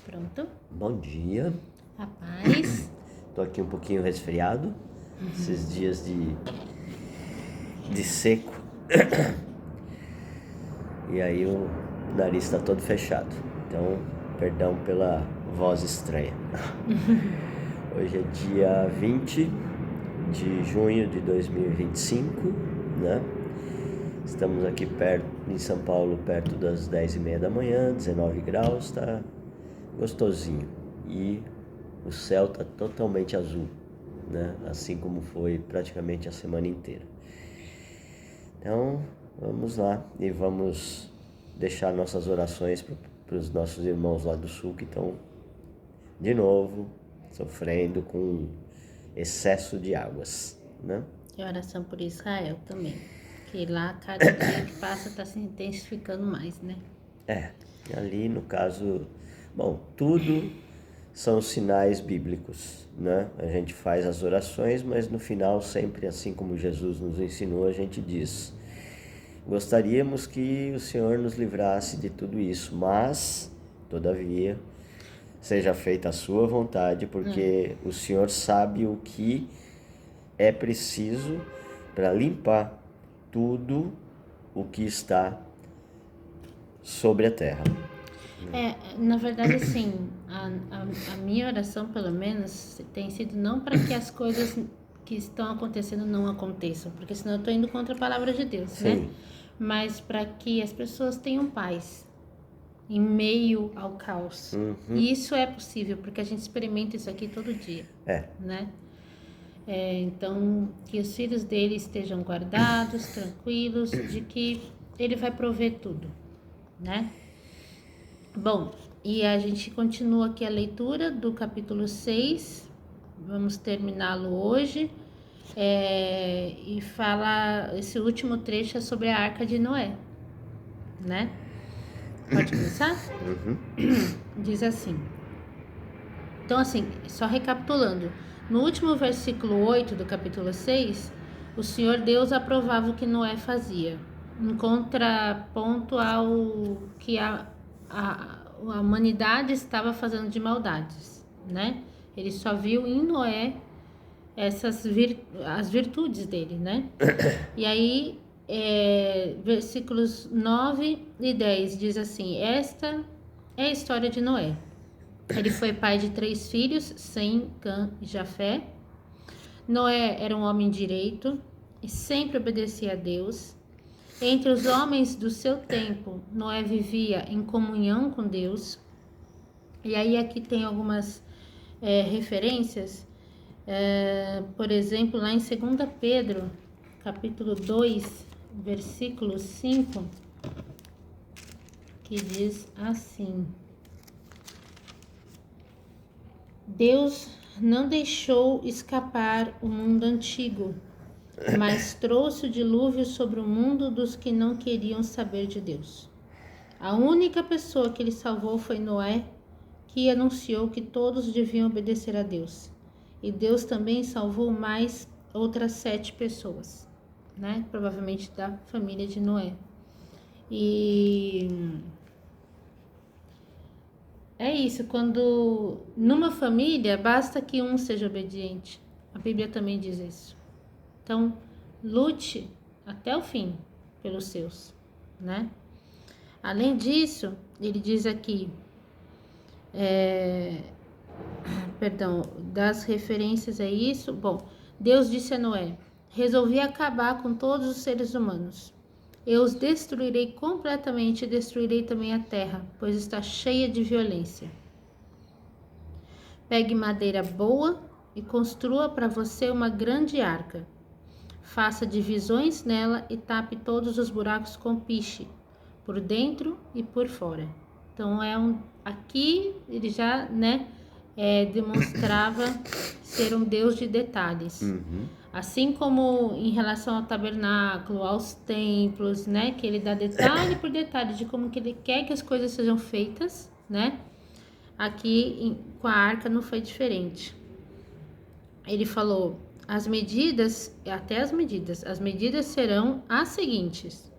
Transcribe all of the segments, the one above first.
Pronto. Bom dia. Rapaz. Tô aqui um pouquinho resfriado. Esses dias de seco. E aí o nariz tá todo fechado. Então, perdão pela voz estranha. Hoje é dia 20 de junho de 2025, né? Estamos aqui em São Paulo, perto das 10h30 da manhã, 19 graus, tá gostosinho. E o céu tá totalmente azul, né? Assim como foi praticamente a semana inteira. Então, vamos lá e vamos deixar nossas orações para os nossos irmãos lá do sul que estão, de novo, sofrendo com excesso de águas, né? E oração por Israel também. Que lá, cada dia que passa, está se intensificando mais, né? Ali no caso, bom, tudo são sinais bíblicos, né? A gente faz as orações, mas no final, sempre assim como Jesus nos ensinou, a gente diz: gostaríamos que o Senhor nos livrasse de tudo isso, mas, todavia, seja feita a sua vontade, porque o Senhor sabe o que é preciso para limpar tudo o que está sobre a terra. Na verdade, assim, a minha oração, pelo menos, tem sido não para que as coisas que estão acontecendo não aconteçam, porque senão eu estou indo contra a palavra de Deus, Sim. né? Mas para que as pessoas tenham paz em meio ao caos. E isso é possível, porque a gente experimenta isso aqui todo dia, né? Então, que os filhos dele estejam guardados, tranquilos, de que ele vai prover tudo, né? Bom, e a gente continua aqui a leitura do capítulo 6, vamos terminá-lo hoje, e fala, esse último trecho é sobre a Arca de Noé, né? Pode começar? Diz assim. Então, assim, só recapitulando, no último versículo 8 do capítulo 6, o Senhor Deus aprovava o que Noé fazia, em contraponto ao que a humanidade estava fazendo de maldades, né? Ele só viu em Noé as virtudes dele, né? E aí, versículos 9 e 10 diz assim: esta é a história de Noé. Ele foi pai de 3 filhos, Sem, Cã e Jafé. Noé era um homem direito e sempre obedecia a Deus. Entre os homens do seu tempo, Noé vivia em comunhão com Deus. E aí aqui tem algumas referências. Por exemplo, lá em 2 Pedro, capítulo 2, versículo 5, que diz assim: Deus não deixou escapar o mundo antigo, mas trouxe o dilúvio sobre o mundo dos que não queriam saber de Deus. A única pessoa que ele salvou foi Noé, que anunciou que todos deviam obedecer a Deus. E Deus também salvou mais outras 7 pessoas, né? Provavelmente da família de Noé. E é isso, quando numa família basta que um seja obediente. A Bíblia também diz isso. Então, lute até o fim pelos seus, né? Além disso, ele diz aqui, das referências a isso. Bom, Deus disse a Noé: resolvi acabar com todos os seres humanos. Eu os destruirei completamente e destruirei também a terra, pois está cheia de violência. Pegue madeira boa e construa para você uma grande arca. Faça divisões nela e tape todos os buracos com piche, por dentro e por fora. Então, aqui ele já, né, demonstrava ser um Deus de detalhes. Assim como em relação ao tabernáculo, aos templos, né, que ele dá detalhe por detalhe de como que ele quer que as coisas sejam feitas, né? Aqui com a arca não foi diferente. Ele falou: as medidas serão as seguintes: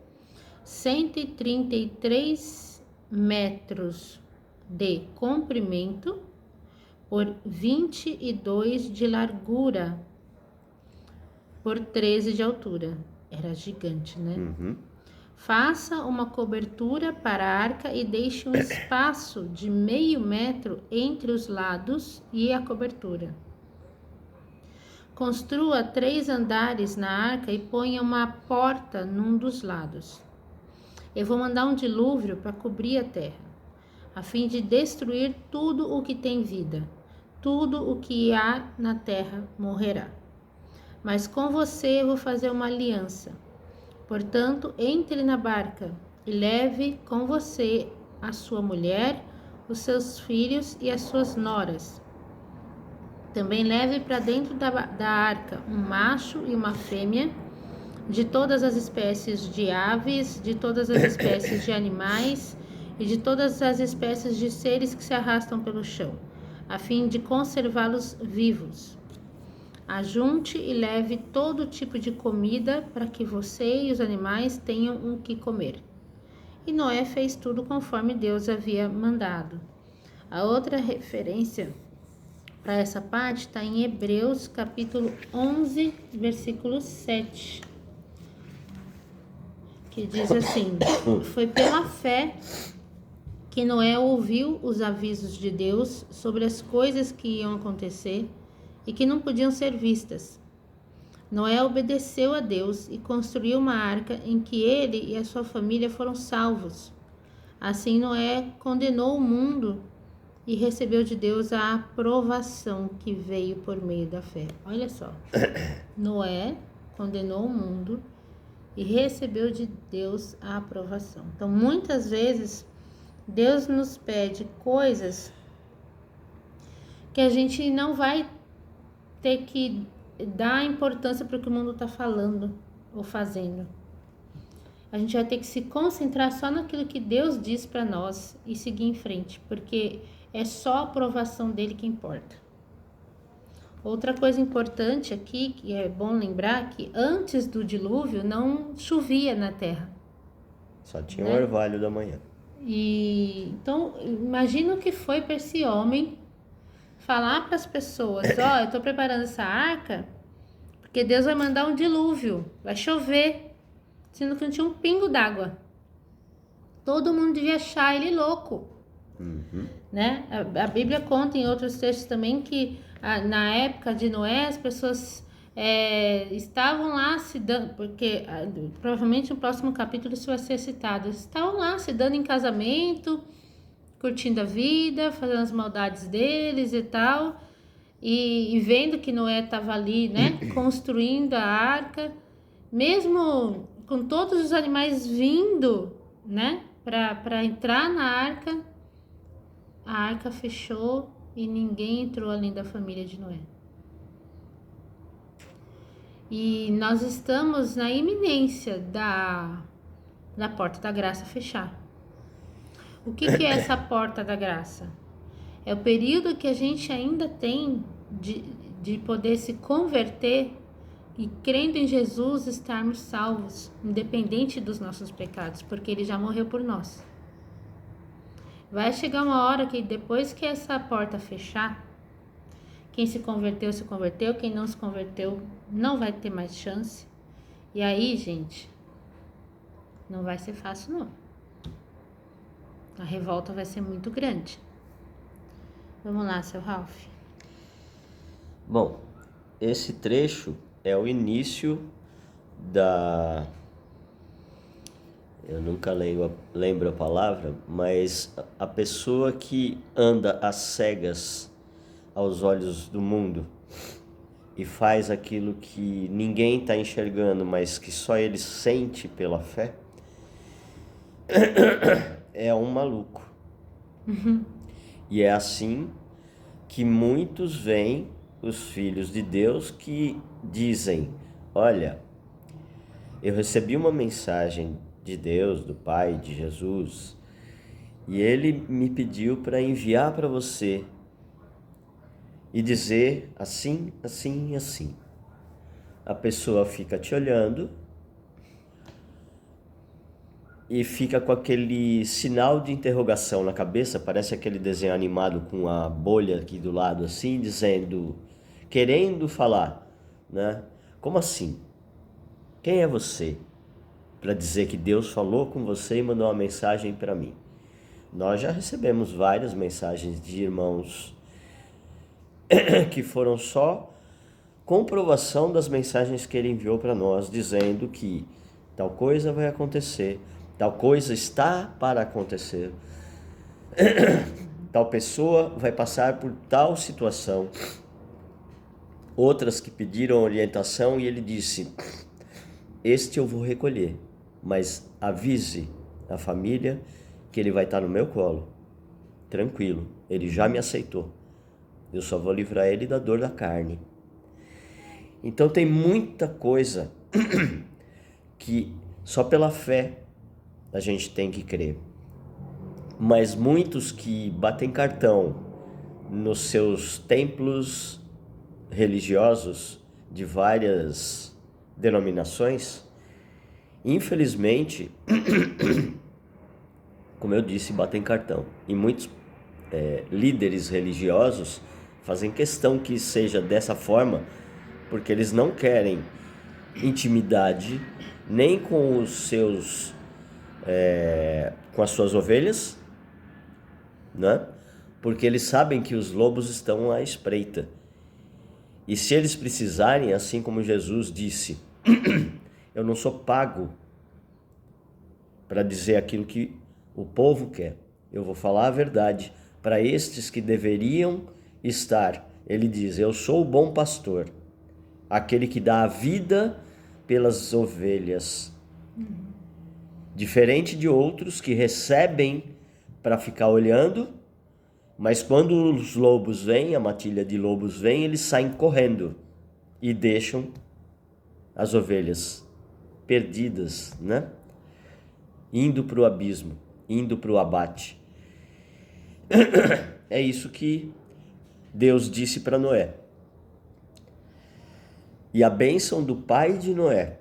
133 metros de comprimento por 22 de largura por 13 de altura. Era gigante, né? Faça uma cobertura para a arca e deixe um espaço de 0,5 metro entre os lados e a cobertura. Construa 3 andares na arca e ponha uma porta num dos lados. Eu vou mandar um dilúvio para cobrir a terra, a fim de destruir tudo o que tem vida. Tudo o que há na terra morrerá. Mas com você eu vou fazer uma aliança. Portanto, entre na barca e leve com você a sua mulher, os seus filhos e as suas noras. Também leve para dentro da arca um macho e uma fêmea, de todas as espécies de aves, de todas as espécies de animais e de todas as espécies de seres que se arrastam pelo chão, a fim de conservá-los vivos. Ajunte e leve todo tipo de comida para que você e os animais tenham o que comer. E Noé fez tudo conforme Deus havia mandado. A outra referência para essa parte está em Hebreus capítulo 11, versículo 7, que diz assim: foi pela fé que Noé ouviu os avisos de Deus sobre as coisas que iam acontecer e que não podiam ser vistas. Noé obedeceu a Deus e construiu uma arca em que ele e a sua família foram salvos. Assim, Noé condenou o mundo e recebeu de Deus a aprovação que veio por meio da fé. Olha só, Noé condenou o mundo e recebeu de Deus a aprovação. Então, muitas vezes, Deus nos pede coisas que a gente não vai ter que dar importância para o que o mundo está falando ou fazendo. A gente vai ter que se concentrar só naquilo que Deus diz para nós e seguir em frente, porque é só a aprovação dele que importa. Outra coisa importante aqui, que é bom lembrar, que antes do dilúvio não chovia na terra. Só tinha o orvalho da manhã. E então, imagina o que foi para esse homem falar para as pessoas: ó, eu estou preparando essa arca porque Deus vai mandar um dilúvio, vai chover, sendo que não tinha um pingo d'água. Todo mundo devia achar ele louco. Né? A Bíblia conta em outros textos também que na época de Noé as pessoas estavam lá se dando, porque provavelmente no próximo capítulo isso vai ser citado, estavam lá se dando em casamento, curtindo a vida, fazendo as maldades deles e tal, e vendo que Noé estava ali, né, construindo a arca, mesmo com todos os animais vindo, né, para entrar na arca, a arca fechou e ninguém entrou além da família de Noé. E nós estamos na iminência da porta da graça fechar. O que é essa porta da graça? É o período que a gente ainda tem de poder se converter e, crendo em Jesus, estarmos salvos, independente dos nossos pecados, porque Ele já morreu por nós. Vai chegar uma hora que depois que essa porta fechar, quem se converteu, quem não se converteu não vai ter mais chance. E aí, gente, não vai ser fácil não. A revolta vai ser muito grande. Vamos lá, seu Ralph. Bom, esse trecho é o início da... Eu nunca lembro a palavra, mas a pessoa que anda às cegas aos olhos do mundo e faz aquilo que ninguém está enxergando, mas que só ele sente pela fé, é um maluco. E é assim que muitos veem os filhos de Deus que dizem: olha, eu recebi uma mensagem de Deus, do Pai, de Jesus, e Ele me pediu para enviar para você e dizer assim, assim e assim. A pessoa fica te olhando e fica com aquele sinal de interrogação na cabeça, parece aquele desenho animado com a bolha aqui do lado assim, dizendo, querendo falar, né? Como assim? Quem é você para dizer que Deus falou com você e mandou uma mensagem para mim? Nós já recebemos várias mensagens de irmãos que foram só comprovação das mensagens que ele enviou para nós, dizendo que tal coisa vai acontecer, tal coisa está para acontecer, tal pessoa vai passar por tal situação. Outras que pediram orientação e ele disse, este eu vou recolher, mas avise a família que ele vai estar no meu colo, tranquilo, ele já me aceitou, eu só vou livrar ele da dor da carne. Então tem muita coisa que só pela fé a gente tem que crer. Mas muitos que batem cartão nos seus templos religiosos de várias denominações, infelizmente, como eu disse, batem cartão. E muitos líderes religiosos fazem questão que seja dessa forma, porque eles não querem intimidade nem com os seus com as suas ovelhas, né? Porque eles sabem que os lobos estão à espreita. E se eles precisarem, assim como Jesus disse, eu não sou pago para dizer aquilo que o povo quer. Eu vou falar a verdade para estes que deveriam estar. Ele diz, eu sou o bom pastor, aquele que dá a vida pelas ovelhas. Diferente de outros que recebem para ficar olhando, mas quando os lobos vêm, a matilha de lobos vem, eles saem correndo e deixam as ovelhas perdidas, né? Indo para o abismo, indo para o abate. É isso que Deus disse para Noé. E a bênção do pai de Noé,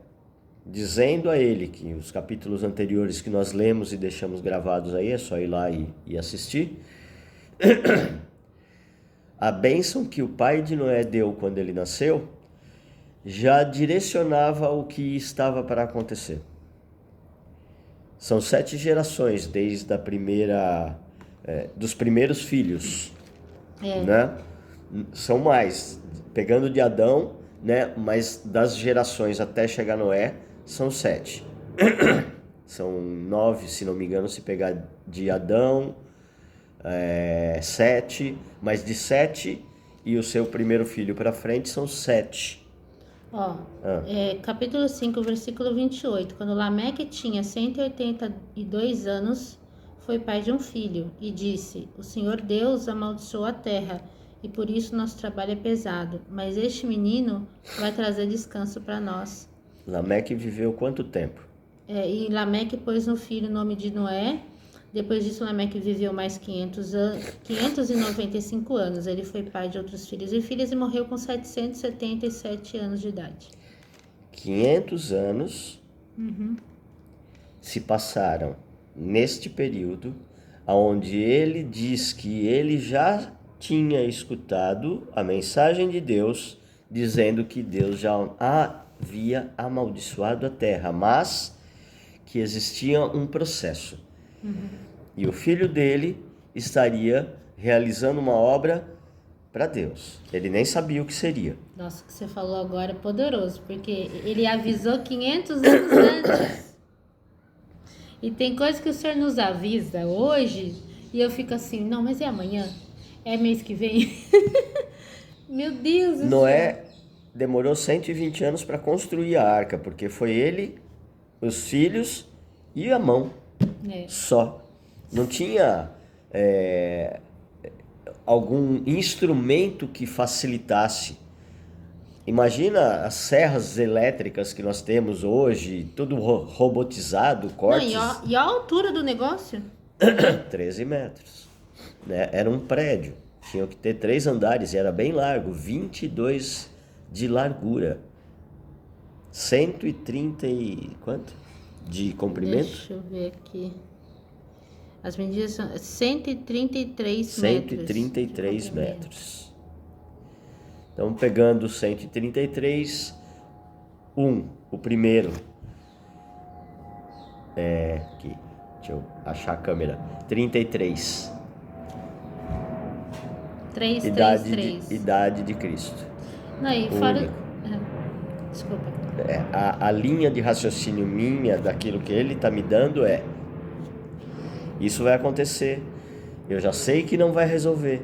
dizendo a ele, que os capítulos anteriores que nós lemos e deixamos gravados aí, é só ir lá e assistir, a bênção que o pai de Noé deu quando ele nasceu, já direcionava o que estava para acontecer. São 7 gerações, desde a primeira, dos primeiros filhos, né? São mais, pegando de Adão, né? Mas das gerações até chegar Noé, são 7. São 9, se não me engano, se pegar de Adão, 7, mas de 7 e o seu primeiro filho para frente são 7. Capítulo 5, versículo 28. Quando Lameque tinha 182 anos, foi pai de um filho e disse, o Senhor Deus amaldiçoou a terra e por isso nosso trabalho é pesado, mas este menino vai trazer descanso para nós. Lameque viveu quanto tempo? E Lameque pôs no filho o nome de Noé. Depois disso, Lameque viveu mais 595 anos. Ele foi pai de outros filhos e filhas e morreu com 777 anos de idade. 500 anos se passaram neste período, onde ele diz que ele já tinha escutado a mensagem de Deus, dizendo que Deus já havia amaldiçoado a terra, mas que existia um processo. E o filho dele estaria realizando uma obra para Deus. Ele nem sabia o que seria. Nossa, o que você falou agora é poderoso, porque ele avisou 500 anos antes. E tem coisa que o Senhor nos avisa hoje, e eu fico assim, não, mas é amanhã? É mês que vem? Meu Deus do Noé demorou 120 anos para construir a arca, porque foi ele, os filhos e a mão. Só. Não tinha algum instrumento que facilitasse. Imagina as serras elétricas que nós temos hoje, tudo robotizado, cortes. Não, e a altura do negócio? 13 metros. Né? Era um prédio. Tinha que ter 3 andares e era bem largo, 22 de largura. 130 e quanto? de comprimento? Deixa eu ver aqui. As medidas são 133 133 metros. Então, pegando 133, o primeiro. Aqui, deixa eu achar a câmera. 33. 333. Idade de Cristo. Não, e fora... Desculpa. A linha de raciocínio minha, daquilo que ele está me dando isso vai acontecer. Eu já sei que não vai resolver.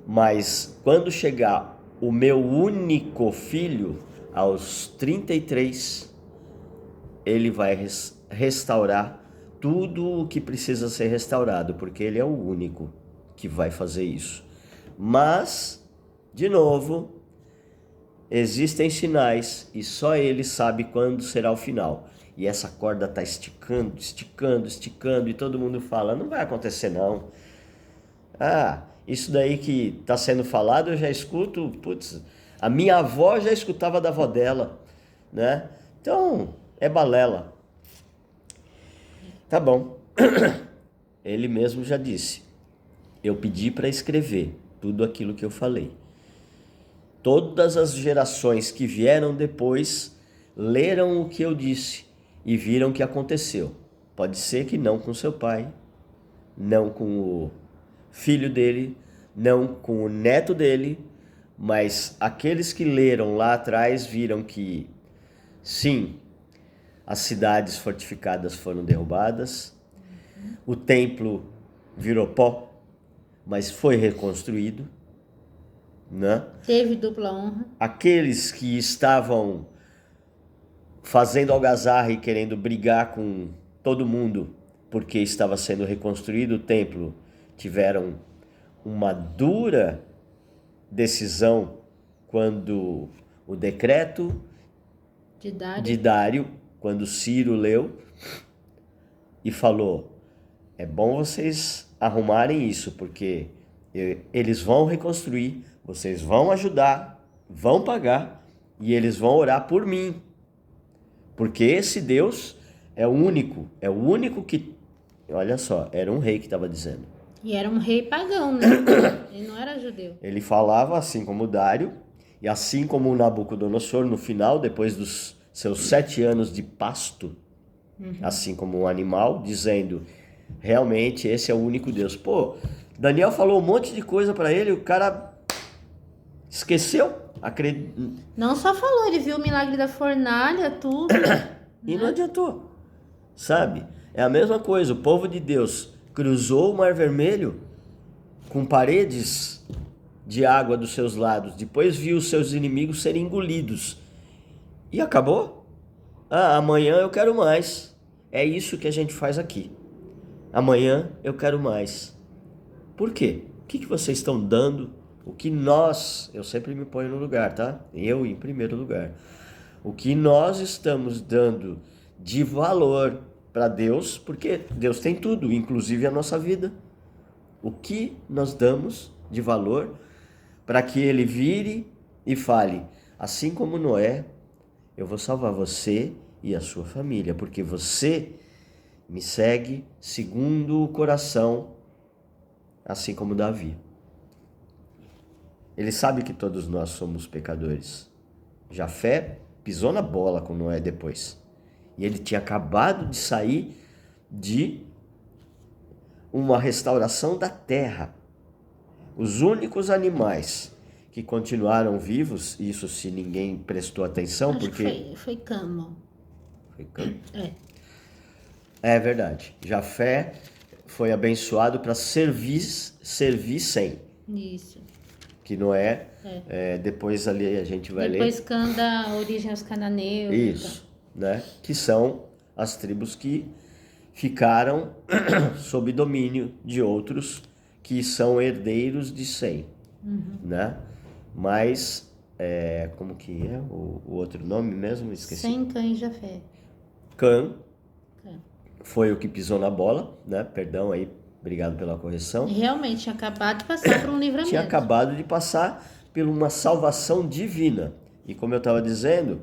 Mas quando chegar o meu único filho, aos 33, ele vai restaurar tudo o que precisa ser restaurado, porque ele é o único que vai fazer isso. Mas, de novo, existem sinais e só ele sabe quando será o final. E essa corda está esticando e todo mundo fala, não vai acontecer não. Isso daí que está sendo falado eu já escuto, a minha avó já escutava da avó dela, né? Então, é balela. Tá bom. Ele mesmo já disse, eu pedi para escrever tudo aquilo que eu falei. Todas as gerações que vieram depois leram o que eu disse e viram o que aconteceu. Pode ser que não com seu pai, não com o filho dele, não com o neto dele, mas aqueles que leram lá atrás viram que, sim, as cidades fortificadas foram derrubadas, o templo virou pó, mas foi reconstruído, né? Teve dupla honra. Aqueles que estavam fazendo algazarra e querendo brigar com todo mundo porque estava sendo reconstruído o templo, tiveram uma dura decisão quando o decreto de Dário, quando Ciro leu e falou, é bom vocês arrumarem isso, porque eles vão reconstruir, vocês vão ajudar, vão pagar e eles vão orar por mim. Porque esse Deus é o único que... Olha só, era um rei que estava dizendo. E era um rei pagão, né? Ele não era judeu. Ele falava assim como Dário, e assim como o Nabucodonosor no final, depois dos seus 7 anos de pasto, assim como um animal, dizendo, realmente esse é o único Deus. Pô, Daniel falou um monte de coisa para ele, o cara esqueceu. Não só falou, ele viu o milagre da fornalha, tudo. E não adiantou, sabe? É a mesma coisa, o povo de Deus cruzou o Mar Vermelho com paredes de água dos seus lados, depois viu os seus inimigos serem engolidos e acabou. Amanhã eu quero mais. É isso que a gente faz aqui. Amanhã eu quero mais. Por quê? O que vocês estão dando? O que eu sempre me ponho no lugar, tá? Eu em primeiro lugar. O que nós estamos dando de valor para Deus, porque Deus tem tudo, inclusive a nossa vida. O que nós damos de valor para que Ele vire e fale, assim como Noé, eu vou salvar você e a sua família, porque você me segue segundo o coração, assim como Davi. Ele sabe que todos nós somos pecadores. Jafé pisou na bola com Noé depois. E ele tinha acabado de sair de uma restauração da terra. Os únicos animais que continuaram vivos, isso se ninguém prestou atenção, Acho porque... que foi Camo. Foi Camo? É verdade. Jafé foi abençoado para servir Sem. Isso. Que Noé, depois ali a gente vai ler. Depois canta a origem aos cananeus. Isso, né? Que são as tribos que ficaram sob domínio de outros que são herdeiros de Sem, né? Mas, como que é o outro nome mesmo? Esqueci. Sem, Cã e Jafé. Cã foi o que pisou na bola, né? Perdão aí, obrigado pela correção. Realmente, tinha acabado de passar por um livramento. Tinha acabado de passar por uma salvação divina. E como eu estava dizendo,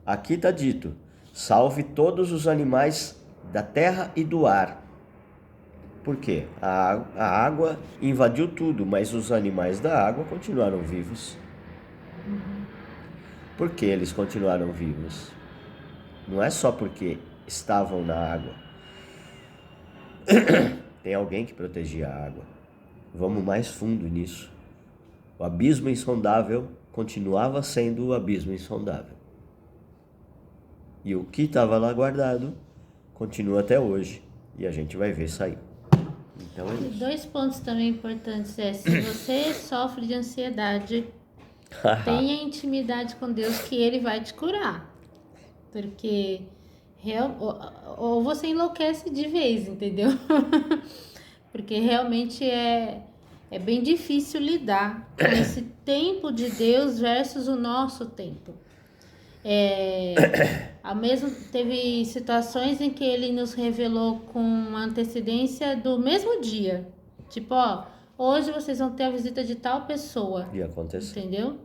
aqui está dito, salve todos os animais da terra e do ar. Por quê? A água invadiu tudo, mas os animais da água continuaram vivos. Por que eles continuaram vivos? Não é só porque estavam na água. Tem alguém que protegia a água. Vamos mais fundo nisso. O abismo insondável continuava sendo o abismo insondável. E o que estava lá guardado continua até hoje. E a gente vai ver sair. Então é isso. 2 pontos também importantes se você sofre de ansiedade, tenha intimidade com Deus que Ele vai te curar. Porque ou você enlouquece de vez, entendeu? Porque realmente é bem difícil lidar com esse tempo de Deus versus o nosso tempo. Teve situações em que Ele nos revelou com antecedência do mesmo dia. Tipo, hoje vocês vão ter a visita de tal pessoa. E aconteceu. Entendeu?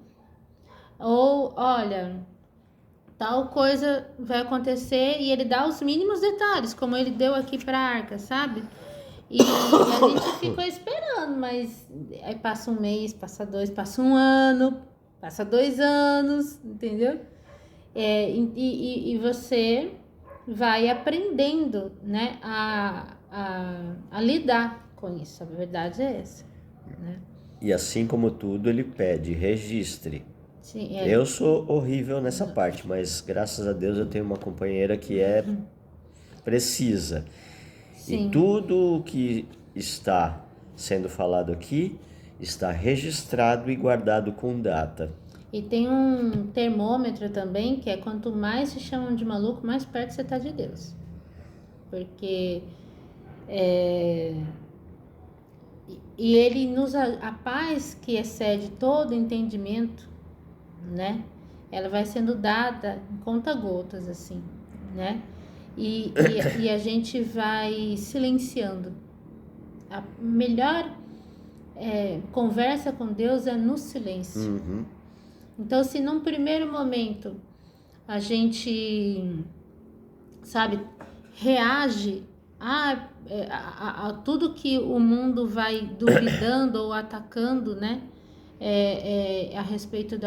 Ou, olha, tal coisa vai acontecer, e Ele dá os mínimos detalhes, como Ele deu aqui para a arca, sabe? E a gente ficou esperando, mas aí passa 1 mês, passa 2, passa 1 ano, passa 2 anos, entendeu? E você vai aprendendo, né, a lidar com isso. A verdade é essa, né? E assim como tudo, ele pede, registre. Sim, Eu sou horrível nessa parte, mas graças a Deus eu tenho uma companheira que é precisa. Sim. E tudo o que está sendo falado aqui está registrado e guardado com data. E tem um termômetro também, que é quanto mais se chamam de maluco, mais perto você está de Deus. Porque e Ele a paz que excede todo entendimento, né? Ela vai sendo dada em conta-gotas, assim, né? E a gente vai silenciando. A melhor conversa com Deus é no silêncio. Uhum. Então, se num primeiro momento a gente, sabe, reage a tudo que o mundo vai duvidando ou atacando, né? A respeito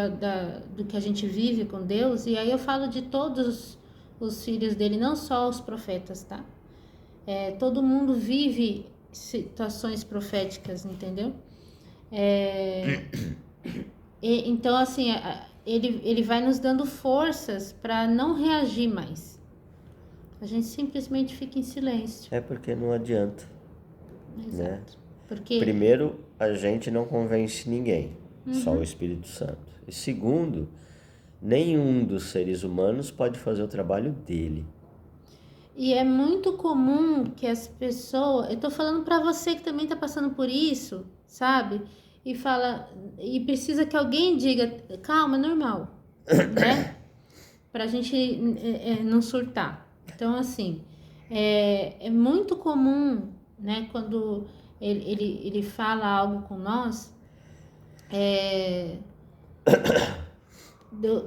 do que a gente vive com Deus, e aí eu falo de todos os filhos dele, não só os profetas, tá? Todo mundo vive situações proféticas, entendeu? Então, assim, ele vai nos dando forças para não reagir mais. A gente simplesmente fica em silêncio. É porque não adianta. Exato. Né? Porque primeiro, a gente não convence ninguém, só o Espírito Santo. E segundo, nenhum dos seres humanos pode fazer o trabalho dele. E é muito comum que as pessoas... Eu tô falando para você que também tá passando por isso, sabe? E precisa que alguém diga, calma, é normal, né? Pra gente não surtar. Então, assim, é muito comum, né? Quando ele fala algo com nós,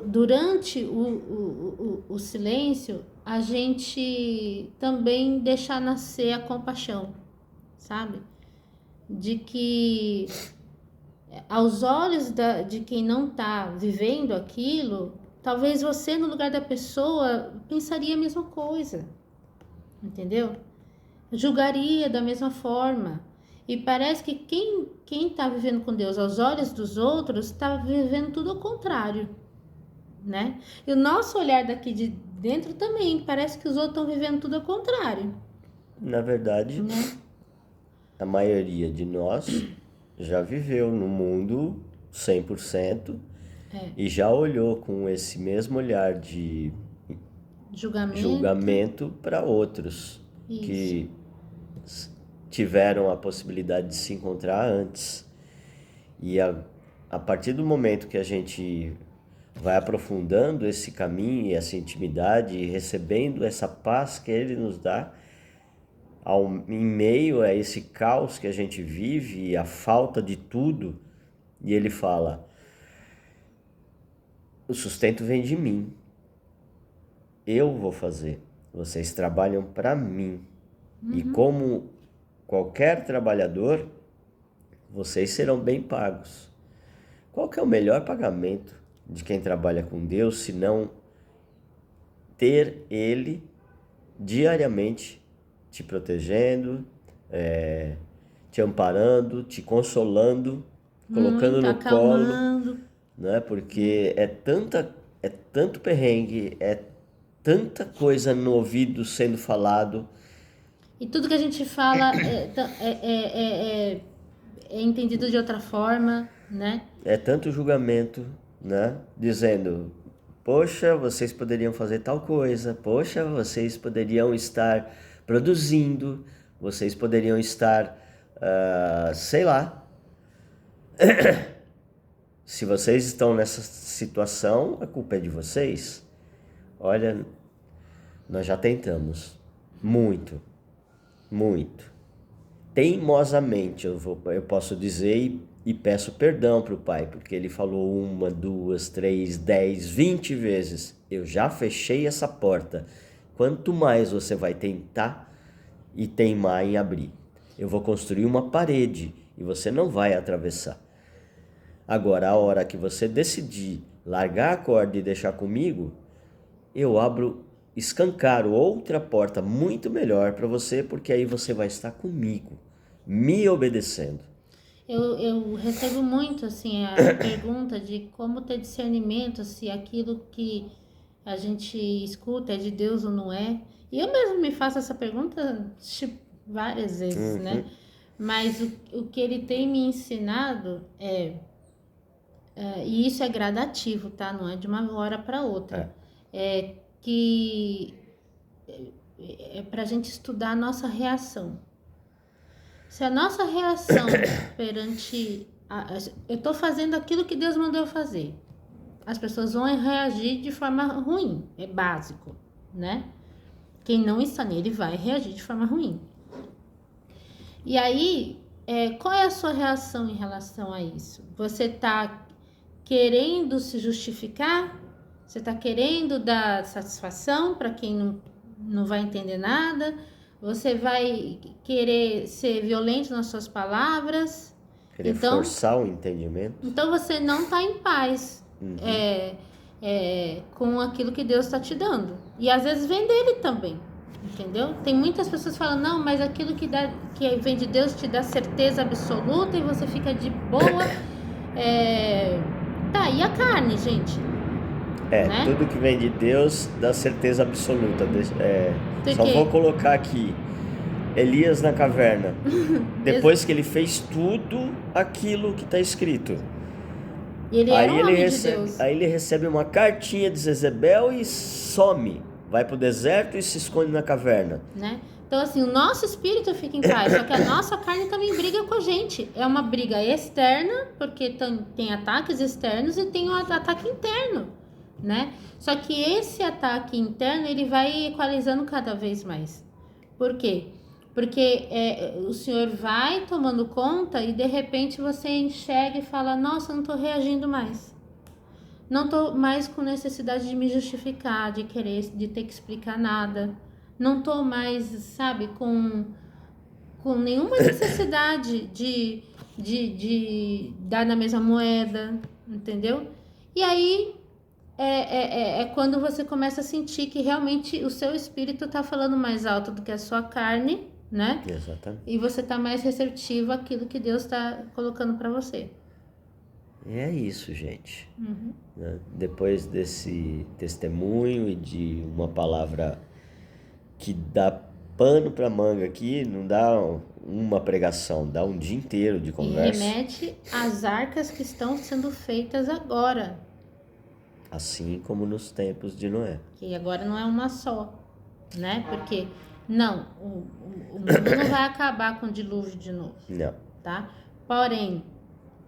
durante o silêncio, a gente também deixar nascer a compaixão, sabe? De que aos olhos de quem não está vivendo aquilo, talvez você no lugar da pessoa pensaria a mesma coisa, entendeu? Julgaria da mesma forma. E parece que quem está vivendo com Deus aos olhos dos outros está vivendo tudo ao contrário, né? E o nosso olhar daqui de dentro também parece que os outros estão vivendo tudo ao contrário. Na verdade, né? A maioria de nós já viveu no mundo 100% e já olhou com esse mesmo olhar de julgamento para outros. Isso. Que tiveram a possibilidade de se encontrar antes. E a partir do momento que a gente vai aprofundando esse caminho e essa intimidade e recebendo essa paz que Ele nos dá, em meio a esse caos que a gente vive e a falta de tudo, e Ele fala, o sustento vem de mim. eu vou fazer. Vocês trabalham para mim. E como qualquer trabalhador, vocês serão bem pagos. Qual que é o melhor pagamento de quem trabalha com Deus, se não ter Ele diariamente te protegendo, te amparando, te consolando, colocando no colo, né? Porque é tanto perrengue, é tanta coisa no ouvido sendo falado. E tudo que a gente fala é entendido de outra forma, né? É tanto julgamento, né? Dizendo, poxa, vocês poderiam fazer tal coisa, poxa, vocês poderiam estar produzindo, vocês poderiam estar, sei lá. Se vocês estão nessa situação, a culpa é de vocês. Olha, nós já tentamos muito, teimosamente, eu posso dizer, e peço perdão para o Pai, porque ele falou 1, 2, 3, 10, 20 vezes. Eu já fechei essa porta. Quanto mais você vai tentar e teimar em abrir, eu vou construir uma parede e você não vai atravessar. Agora, a hora que você decidir largar a corda e deixar comigo, eu escancaro outra porta muito melhor para você, porque aí você vai estar comigo, me obedecendo. Eu recebo muito assim a pergunta de como ter discernimento se aquilo que a gente escuta é de Deus ou não é. E eu mesmo me faço essa pergunta várias vezes, né? Mas o que ele tem me ensinado e isso é gradativo, tá? Não é de uma hora para outra. É que é para a gente estudar a nossa reação. Se a nossa reação perante... eu estou fazendo aquilo que Deus mandou eu fazer. As pessoas vão reagir de forma ruim. É básico, né? Quem não está nele vai reagir de forma ruim. E aí, qual é a sua reação em relação a isso? Você está querendo se justificar? Você está querendo dar satisfação para quem não vai entender nada? Você vai querer ser violento nas suas palavras? Querer forçar o entendimento? Então você não está em paz com aquilo que Deus está te dando. E às vezes vem dele também, entendeu? Tem muitas pessoas que falam, não, mas aquilo que vem de Deus te dá certeza absoluta e você fica de boa. Tá, e a carne, gente? Né? Tudo que vem de Deus dá certeza absoluta. Só vou colocar aqui Elias na caverna. Depois que ele fez tudo aquilo que está escrito. E ele era um homem de Deus. Aí ele recebe uma cartinha de Jezebel e some. Vai pro deserto e se esconde na caverna. Né? Então assim, o nosso espírito fica em paz, só que a nossa carne também briga com a gente. É uma briga externa, porque tem ataques externos e tem um ataque interno. Né? Só que esse ataque interno ele vai equalizando cada vez mais. Por quê? Porque o Senhor vai tomando conta e de repente você enxerga e fala, nossa, eu não estou reagindo mais. Não estou mais com necessidade de me justificar, de ter que explicar nada. Não estou mais, sabe, com nenhuma necessidade de dar na mesma moeda, entendeu? E aí é quando você começa a sentir que realmente o seu espírito está falando mais alto do que a sua carne, né? Exatamente. E você está mais receptivo àquilo que Deus está colocando para você. E é isso, gente. Né? Depois desse testemunho e de uma palavra que dá pano para manga aqui, não dá uma pregação, dá um dia inteiro de conversa. E remete às arcas que estão sendo feitas agora. Assim como nos tempos de Noé. Que agora não é uma só, né? Porque, não, o mundo não vai acabar com o dilúvio de novo. Não. Tá? Porém,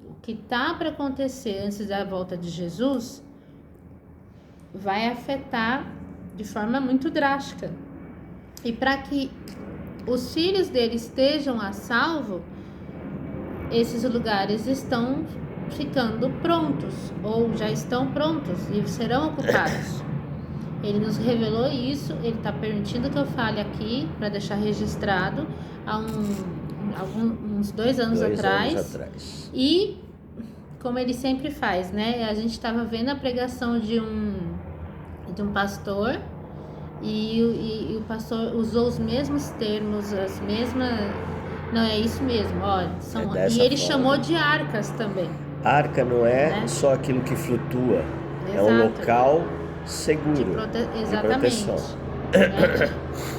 o que está para acontecer antes da volta de Jesus vai afetar de forma muito drástica. E para que os filhos dele estejam a salvo, esses lugares estão ficando prontos ou já estão prontos e serão ocupados. Ele nos revelou isso, ele está permitindo que eu fale aqui, para deixar registrado, há uns 2 anos atrás. E, como ele sempre faz, né? A gente estava vendo a pregação de um pastor, e o pastor usou os mesmos termos, as mesmas... Não, é isso mesmo, olha. E ele chamou de arcas também. Arca não é só aquilo que flutua, é um local seguro de proteção.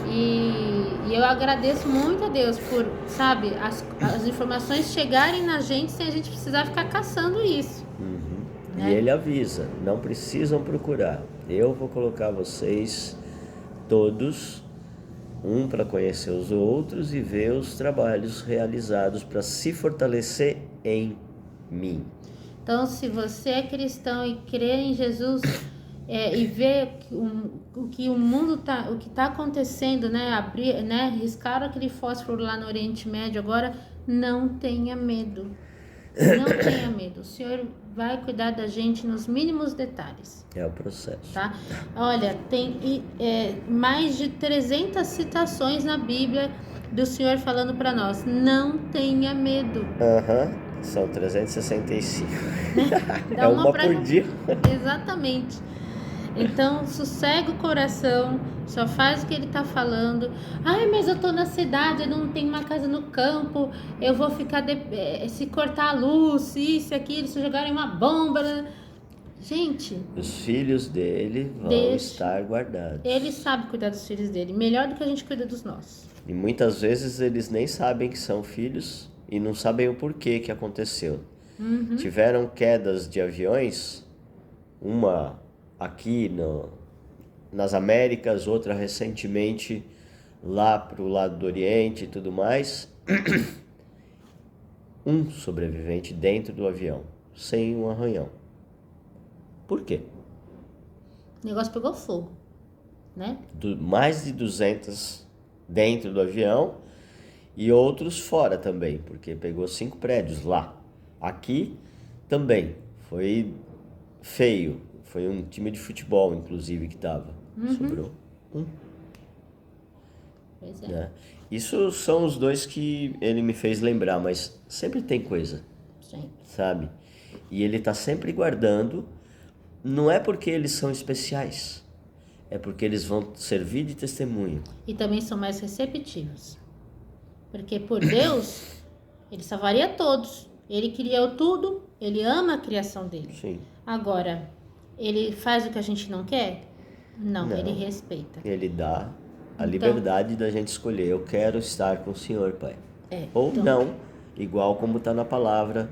E eu agradeço muito a Deus por, sabe, as informações chegarem na gente sem a gente precisar ficar caçando isso. E ele avisa, não precisam procurar. Eu vou colocar vocês todos, para conhecer os outros e ver os trabalhos realizados para se fortalecer em mim. Então, se você é cristão e crê em Jesus e vê o que o mundo o que está acontecendo, riscaram aquele fósforo lá no Oriente Médio, agora não tenha medo. Não tenha medo. O Senhor vai cuidar da gente nos mínimos detalhes. É o processo. Tá? Olha, tem mais de 300 citações na Bíblia do Senhor falando para nós. Não tenha medo. São 365. É uma por dia. Exatamente. Então, sossega o coração, só faz o que ele tá falando. Ai, mas eu tô na cidade, eu não tenho uma casa no campo, eu vou ficar... se cortar a luz, isso, aquilo, se jogarem uma bomba... Gente... Os filhos dele vão estar guardados. Ele sabe cuidar dos filhos dele, melhor do que a gente cuida dos nossos. E muitas vezes eles nem sabem que são filhos e não sabem o porquê que aconteceu. Tiveram quedas de aviões, uma aqui nas Américas, outra recentemente lá pro lado do Oriente e tudo mais. Um sobrevivente dentro do avião, sem um arranhão. Por quê? O negócio pegou fogo, né? Mais de 200 dentro do avião e outros fora também, porque pegou 5 prédios lá. Aqui também foi feio. Foi um time de futebol, inclusive, que estava. Sobrou um. Pois é. Né? Isso são os 2 que ele me fez lembrar, mas sempre tem coisa. Sim. Sabe? E ele está sempre guardando. Não é porque eles são especiais. É porque eles vão servir de testemunho. E também são mais receptivos. Porque por Deus, ele salvaria todos. Ele criou tudo, ele ama a criação dele. Sim. Agora, ele faz o que a gente não quer? Não, ele respeita. Ele dá a liberdade da gente escolher. Eu quero estar com o Senhor, Pai. Ou não, igual como está na palavra,